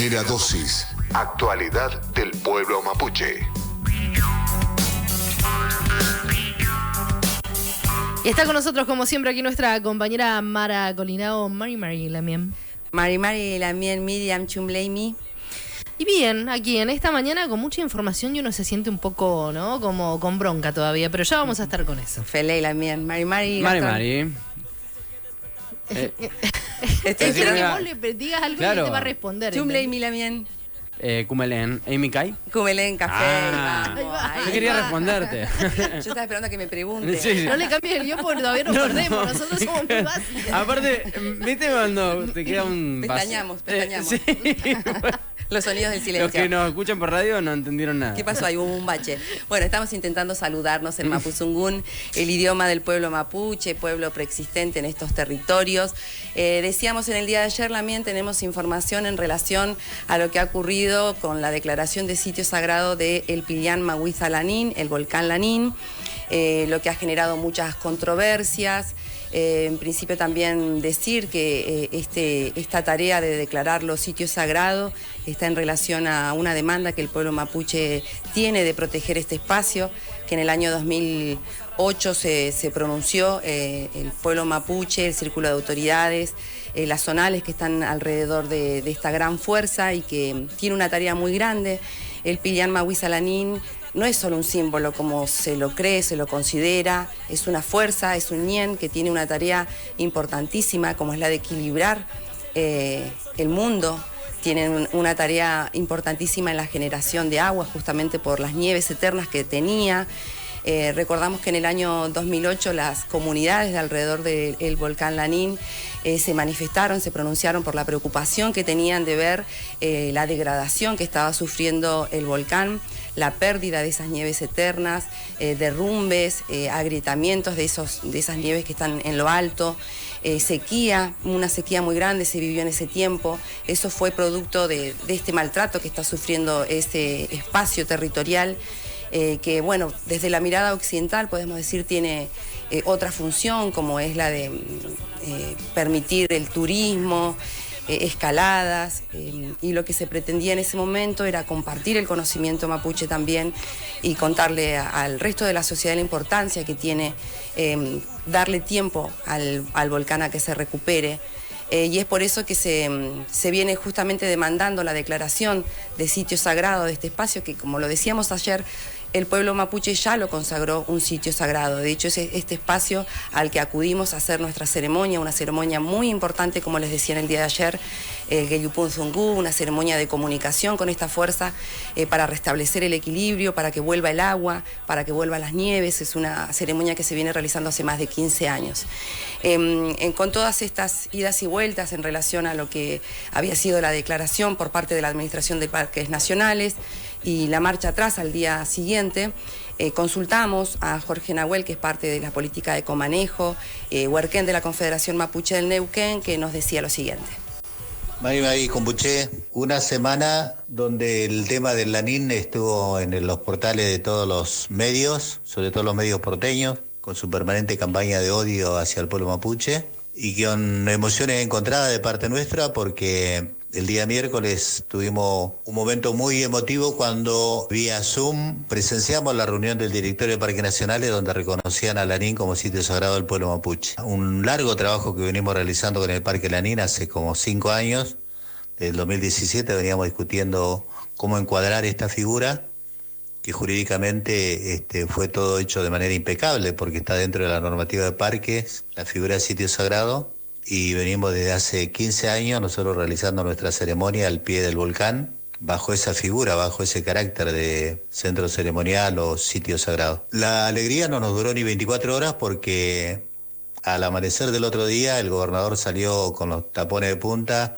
Primera dosis. Actualidad del pueblo mapuche. Y está con nosotros, como siempre, aquí nuestra compañera Mara Colinao, Mari Lamien. Mari Lamien, Miriam Chumleimi. Y bien, aquí en esta mañana con mucha información y uno se siente un poco, ¿no? Como con bronca todavía, pero ya vamos a estar con eso. Feley Lamien, Mari. Espero que vos le digas algo y él te va a responder. Chumleimi Lamien. Kumelen, Amy Kai. Kumelen Café. Yo quería responderte. Yo estaba esperando a que me pregunte. Sí. No le cambies el guión porque todavía nos perdemos. Nosotros somos muy básicos. Aparte, ¿viste cuando te queda un... Pestañamos. Sí. Los sonidos del silencio. Los que nos escuchan por radio no entendieron nada. ¿Qué pasó? Ahí hubo un bache. Bueno, estamos intentando saludarnos en Mapuzungún, el idioma del pueblo mapuche, pueblo preexistente en estos territorios. Decíamos en el día de ayer, también tenemos información en relación a lo que ha ocurrido con la declaración de sitio sagrado de El Pilián Mahuiza Lanín, el volcán Lanín, lo que ha generado muchas controversias. En principio también decir que esta tarea de declarar los sitios sagrados está en relación a una demanda que el pueblo mapuche tiene de proteger este espacio, que en el año 2008 se pronunció el pueblo mapuche, el círculo de autoridades, las zonales que están alrededor de esta gran fuerza y que tiene una tarea muy grande. El Pilián Mahuiza Lanín no es solo un símbolo como se lo cree, se lo considera, es una fuerza, es un ñen que tiene una tarea importantísima como es la de equilibrar el mundo. Tienen una tarea importantísima en la generación de agua justamente por las nieves eternas que tenía. Recordamos que en el año 2008 las comunidades de alrededor del volcán Lanín se manifestaron, se pronunciaron por la preocupación que tenían de ver la degradación que estaba sufriendo el volcán, la pérdida de esas nieves eternas, derrumbes, agrietamientos de esas nieves que están en lo alto, sequía, una sequía muy grande se vivió en ese tiempo. Eso fue producto de este maltrato que está sufriendo ese espacio territorial. Que bueno, desde la mirada occidental podemos decir tiene otra función como es la de permitir el turismo, escaladas, y lo que se pretendía en ese momento era compartir el conocimiento mapuche también y contarle al resto de la sociedad la importancia que tiene darle tiempo al volcán a que se recupere. Y es por eso que se viene justamente demandando la declaración de sitio sagrado de este espacio que, como lo decíamos ayer, el pueblo mapuche ya lo consagró un sitio sagrado. De hecho, es este espacio al que acudimos a hacer nuestra ceremonia, una ceremonia muy importante, como les decía en el día de ayer, Geyupun Zungú, una ceremonia de comunicación con esta fuerza para restablecer el equilibrio, para que vuelva el agua, para que vuelvan las nieves. Es una ceremonia que se viene realizando hace más de 15 años. Con todas estas idas y vueltas en relación a lo que había sido la declaración por parte de la Administración de Parques Nacionales y la marcha atrás al día siguiente, consultamos a Jorge Nahuel, que es parte de la política de comanejo, Huerquén de la Confederación Mapuche del Neuquén, que nos decía lo siguiente. Mari Compuché, una semana donde el tema del Lanín estuvo en los portales de todos los medios, sobre todo los medios porteños, con su permanente campaña de odio hacia el pueblo mapuche y con emociones encontradas de parte nuestra porque el día miércoles tuvimos un momento muy emotivo cuando vía Zoom presenciamos la reunión del directorio de Parques Nacionales donde reconocían a Lanín como sitio sagrado del pueblo mapuche. Un largo trabajo que venimos realizando con el Parque Lanín hace como 5 años. Desde el 2017 veníamos discutiendo cómo encuadrar esta figura que jurídicamente fue todo hecho de manera impecable porque está dentro de la normativa de parques, la figura de sitio sagrado. Y venimos desde hace 15 años nosotros realizando nuestra ceremonia al pie del volcán, bajo esa figura, bajo ese carácter de centro ceremonial o sitio sagrado. La alegría no nos duró ni 24 horas porque al amanecer del otro día el gobernador salió con los tapones de punta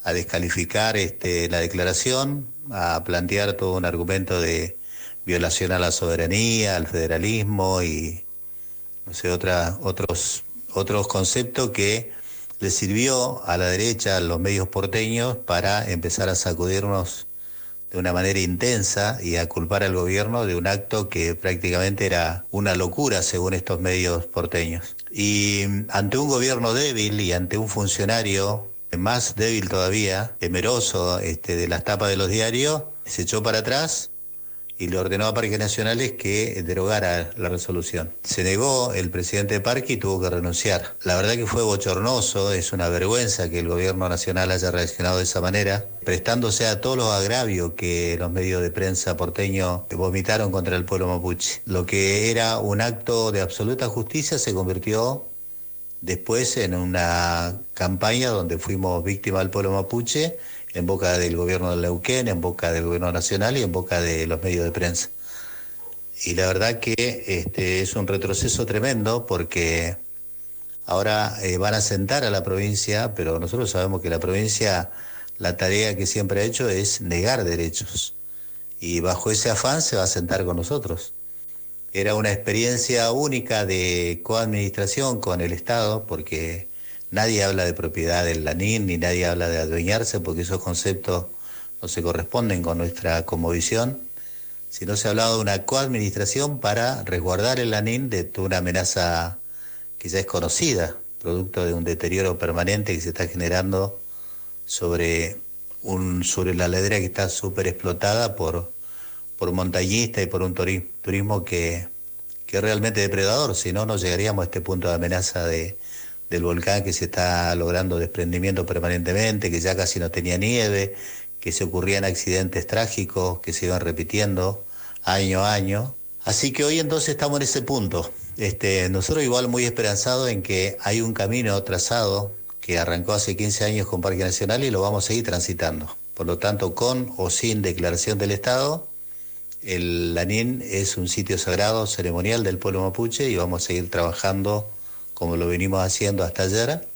a descalificar la declaración, a plantear todo un argumento de violación a la soberanía, al federalismo y no sé, otros conceptos que le sirvió a la derecha, a los medios porteños, para empezar a sacudirnos de una manera intensa y a culpar al gobierno de un acto que prácticamente era una locura según estos medios porteños. Y ante un gobierno débil y ante un funcionario más débil todavía, temeroso de las tapas de los diarios, se echó para atrás y le ordenó a Parques Nacionales que derogara la resolución. Se negó el presidente de Parque y tuvo que renunciar. La verdad que fue bochornoso, es una vergüenza que el gobierno nacional haya reaccionado de esa manera, prestándose a todos los agravios que los medios de prensa porteños vomitaron contra el pueblo mapuche. Lo que era un acto de absoluta justicia se convirtió después en una campaña donde fuimos víctimas del pueblo mapuche, en boca del gobierno del Neuquén, en boca del gobierno nacional y en boca de los medios de prensa. Y la verdad que es un retroceso tremendo porque ahora van a sentar a la provincia, pero nosotros sabemos que la provincia, la tarea que siempre ha hecho es negar derechos. Y bajo ese afán se va a sentar con nosotros. Era una experiencia única de coadministración con el Estado, porque nadie habla de propiedad del Lanín, ni nadie habla de adueñarse, porque esos conceptos no se corresponden con nuestra cosmovisión, sino se ha hablado de una coadministración para resguardar el Lanín de toda una amenaza que ya es conocida, producto de un deterioro permanente que se está generando sobre la ladera que está súper explotada por montañistas y por un turismo que es realmente depredador, si no, no llegaríamos a este punto de amenaza del volcán, que se está logrando desprendimiento permanentemente, que ya casi no tenía nieve, que se ocurrían accidentes trágicos que se iban repitiendo año a año. Así que hoy entonces estamos en ese punto. Nosotros igual muy esperanzados en que hay un camino trazado que arrancó hace 15 años con Parque Nacional y lo vamos a seguir transitando. Por lo tanto, con o sin declaración del Estado, el Lanín es un sitio sagrado, ceremonial del pueblo mapuche, y vamos a seguir trabajando como lo venimos haciendo hasta ayer,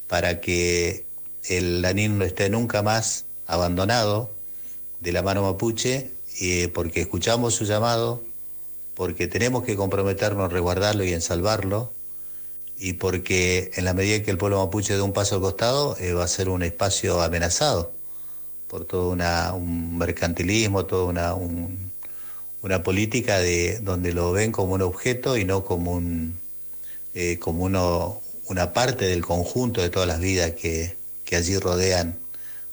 para que el Lanín no esté nunca más abandonado de la mano mapuche, porque escuchamos su llamado, porque tenemos que comprometernos en resguardarlo y en salvarlo, y porque en la medida que el pueblo mapuche dé un paso al costado, va a ser un espacio amenazado por todo un mercantilismo, toda una política donde lo ven como un objeto y no como una parte del conjunto de todas las vidas que allí rodean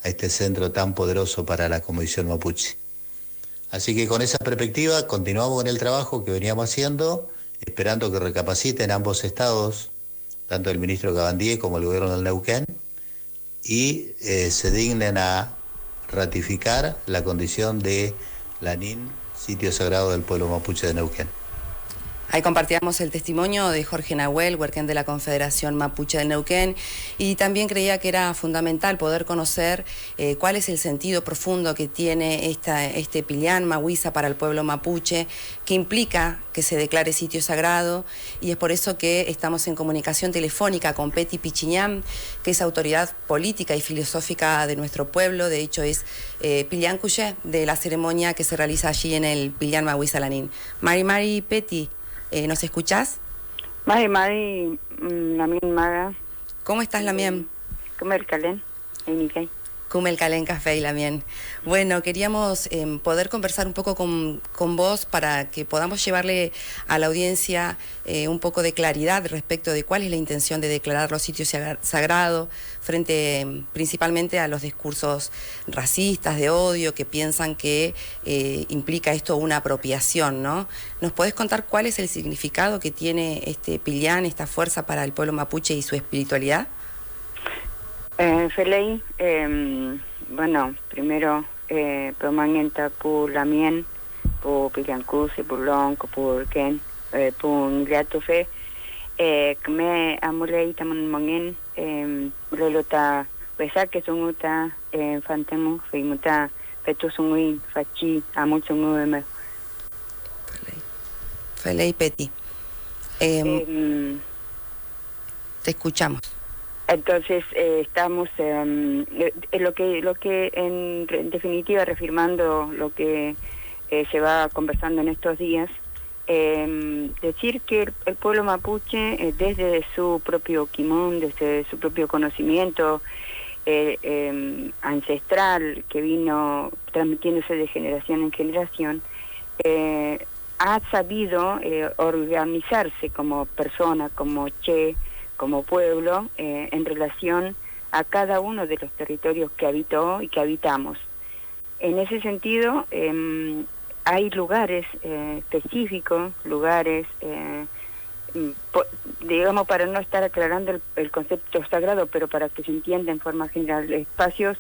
a este centro tan poderoso para la cosmovisión mapuche. Así que con esa perspectiva continuamos con el trabajo que veníamos haciendo, esperando que recapaciten ambos estados, tanto el ministro Cabandier como el gobierno del Neuquén, y se dignen a ratificar la condición de Lanín, sitio sagrado del pueblo mapuche de Neuquén. Ahí compartíamos el testimonio de Jorge Nahuel, huerquén de la Confederación Mapuche de Neuquén, y también creía que era fundamental poder conocer cuál es el sentido profundo que tiene este Pilián Mahuiza para el pueblo mapuche, que implica que se declare sitio sagrado, y es por eso que estamos en comunicación telefónica con Peti Pichiñán, que es autoridad política y filosófica de nuestro pueblo. De hecho es Pilián Cuye de la ceremonia que se realiza allí en el Pilián Mahuiza Lanín. Mari Peti, ¿nos escuchás? Mari, Lamien Maga. ¿Cómo estás, Lamien? Kumel Calen, Enikay. Kumel Calen Café, Lamien. Bueno, queríamos poder conversar un poco con vos para que podamos llevarle a la audiencia un poco de claridad respecto de cuál es la intención de declarar los sitios sagrados frente principalmente a los discursos racistas, de odio, que piensan que implica esto una apropiación, ¿no? ¿Nos podés contar cuál es el significado que tiene este Pilián, esta fuerza para el pueblo mapuche y su espiritualidad? Felei, bueno, primero, promangenta por Lamien, por Piliancuse, por Lonco, por Ken, por Ngliatofe, que me amulei tamon mangen, lelota, pesa que son uta, fantemo, feimuta, petusungui, fachi, amuchungueme. Felei Peti. Te escuchamos. Entonces estamos lo que en definitiva reafirmando lo que se va conversando en estos días, decir que el pueblo mapuche desde su propio quimón, desde su propio conocimiento ancestral que vino transmitiéndose de generación en generación, ha sabido organizarse como persona, como como pueblo, en relación a cada uno de los territorios que habitó y que habitamos. En ese sentido, hay lugares específicos, lugares, digamos, para no estar aclarando el concepto sagrado, pero para que se entienda en forma general, espacios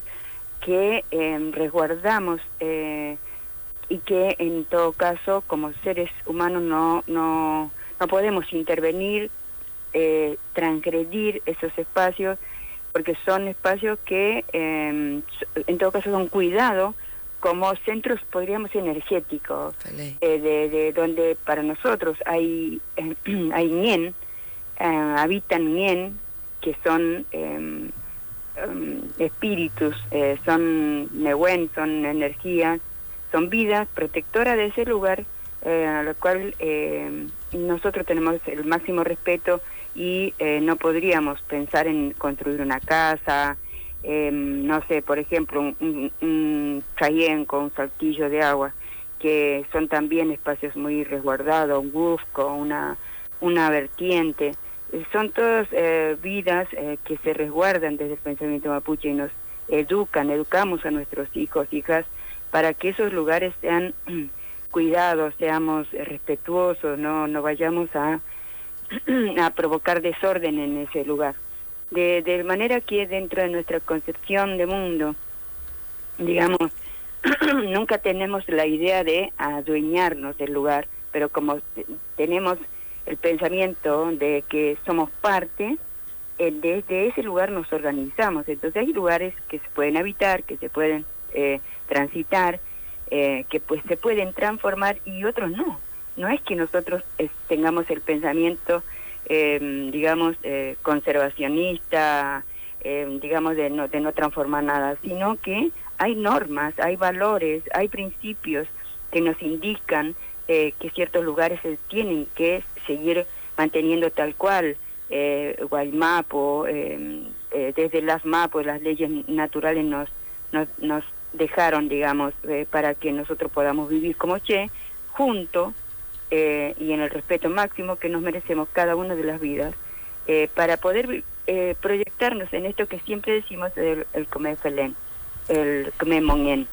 que resguardamos y que en todo caso, como seres humanos, no podemos intervenir, transgredir esos espacios, porque son espacios que en todo caso son cuidados como centros, podríamos, energéticos, de donde para nosotros hay ñen, habitan ñen, que son espíritus, son newen, son energías, son vidas protectoras de ese lugar, a lo cual nosotros tenemos el máximo respeto y no podríamos pensar en construir una casa, no sé, por ejemplo, un chayén con un saltillo de agua, que son también espacios muy resguardados, un gufco, una vertiente, son todas vidas que se resguardan desde el pensamiento mapuche y nos educamos a nuestros hijos, hijas, para que esos lugares sean cuidados, seamos respetuosos, no vayamos a provocar desorden en ese lugar. De manera que dentro de nuestra concepción de mundo, digamos, nunca tenemos la idea de adueñarnos del lugar, pero como tenemos el pensamiento de que somos parte, desde ese lugar nos organizamos. Entonces hay lugares que se pueden habitar, que se pueden transitar, que pues se pueden transformar y otros no. No es que nosotros tengamos el pensamiento digamos, conservacionista, digamos, de no transformar nada, sino que hay normas, hay valores, hay principios que nos indican que ciertos lugares se tienen que seguir manteniendo tal cual. Guaymapo, desde las mapos, las leyes naturales nos dejaron, digamos, para que nosotros podamos vivir como junto, y en el respeto máximo que nos merecemos cada una de las vidas, para poder proyectarnos en esto que siempre decimos el Comer Felén, el Comer Monien.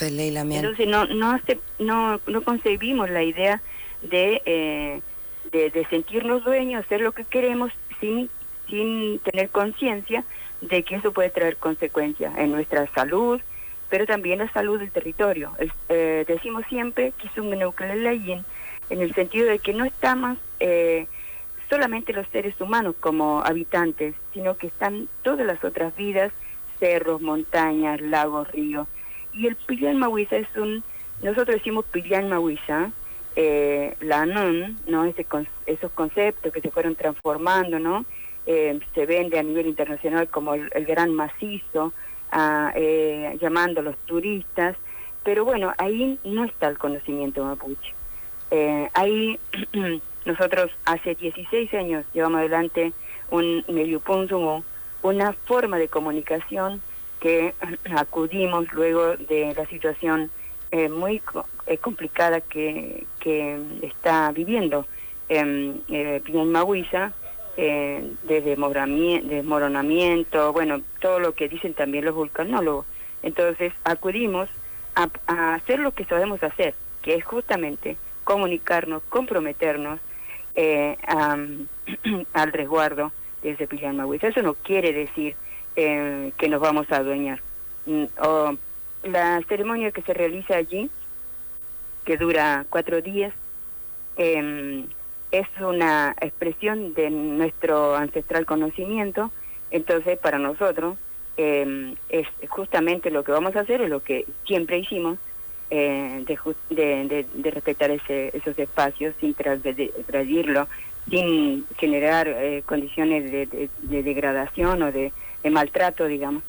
Entonces no concebimos la idea de sentirnos dueños, hacer lo que queremos sin tener conciencia de que eso puede traer consecuencias en nuestra salud, pero también la salud del territorio. Decimos siempre que es un Neucalelayin, en el sentido de que no estamos solamente los seres humanos como habitantes, sino que están todas las otras vidas, cerros, montañas, lagos, ríos. Y el Pillán Mahuiza nosotros decimos Pillán Mahuiza, la ANUN, ¿no? Esos conceptos que se fueron transformando, ¿no? Se vende a nivel internacional como el gran macizo, llamando a los turistas, pero bueno, ahí no está el conocimiento mapuche. Ahí nosotros hace 16 años llevamos adelante un Meyupunzumo, una forma de comunicación que acudimos luego de la situación muy complicada que está viviendo Pillán Mahuiza, de desmoronamiento, bueno, todo lo que dicen también los vulcanólogos. Entonces acudimos a hacer lo que sabemos hacer, que es justamente comunicarnos, comprometernos al resguardo de ese Pillán Mahuiza. Eso no quiere decir que nos vamos a adueñar. La ceremonia que se realiza allí, que dura 4 días, es una expresión de nuestro ancestral conocimiento. Entonces para nosotros es justamente lo que vamos a hacer, es lo que siempre hicimos, de respetar esos espacios sin transgredirlo, sin generar condiciones de degradación o de maltrato, digamos.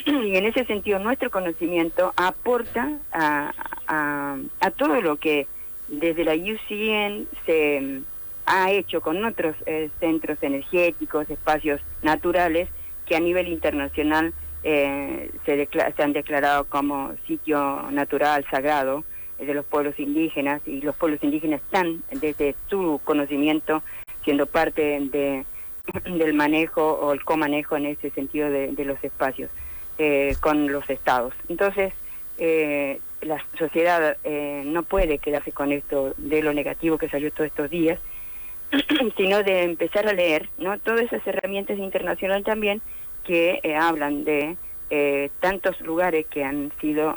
Y en ese sentido nuestro conocimiento aporta a todo lo que desde la IUCN se ha hecho con otros centros energéticos, espacios naturales que a nivel internacional se han declarado como sitio natural sagrado de los pueblos indígenas, y los pueblos indígenas están desde su conocimiento siendo parte del manejo o el comanejo en ese sentido de los espacios con los estados. Entonces, la sociedad no puede quedarse con esto de lo negativo que salió todos estos días, sino de empezar a leer, ¿no?, todas esas herramientas internacionales también que hablan de tantos lugares que han sido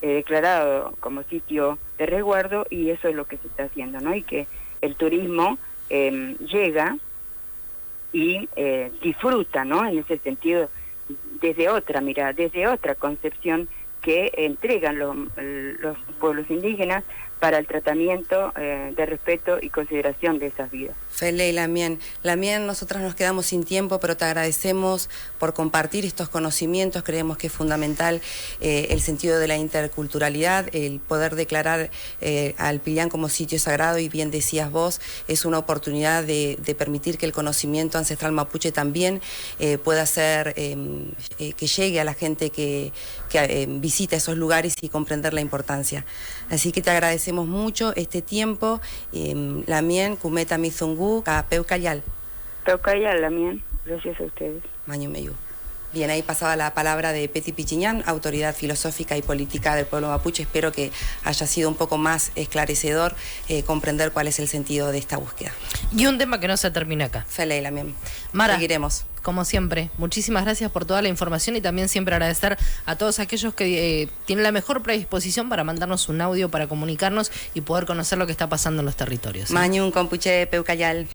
declarados como sitio de resguardo, y eso es lo que se está haciendo, ¿no? Y que el turismo llega y disfruta, ¿no?, en ese sentido, desde otra mirada, desde otra concepción que entregan los pueblos indígenas para el tratamiento de respeto y consideración de esas vidas. Fele y Lamien, nosotras nos quedamos sin tiempo, pero te agradecemos por compartir estos conocimientos. Creemos que es fundamental el sentido de la interculturalidad, el poder declarar al Pillán como sitio sagrado, y bien decías vos, es una oportunidad de permitir que el conocimiento ancestral mapuche también pueda ser, que llegue a la gente que visita esos lugares y comprender la importancia. Así que te agradecemos mucho este tiempo. Lamien, Kumeta Mizungu, Peucayal. Peucayal, Lamien, gracias a ustedes. Mañu Meyu. Bien, ahí pasaba la palabra de Peti Pichiñán, autoridad filosófica y política del pueblo mapuche. Espero que haya sido un poco más esclarecedor comprender cuál es el sentido de esta búsqueda. Y un tema que no se termina acá. Fele y Lamien. Mara, seguiremos. Como siempre, muchísimas gracias por toda la información, y también siempre agradecer a todos aquellos que tienen la mejor predisposición para mandarnos un audio, para comunicarnos y poder conocer lo que está pasando en los territorios. Mañun, Compuche, Peucayal.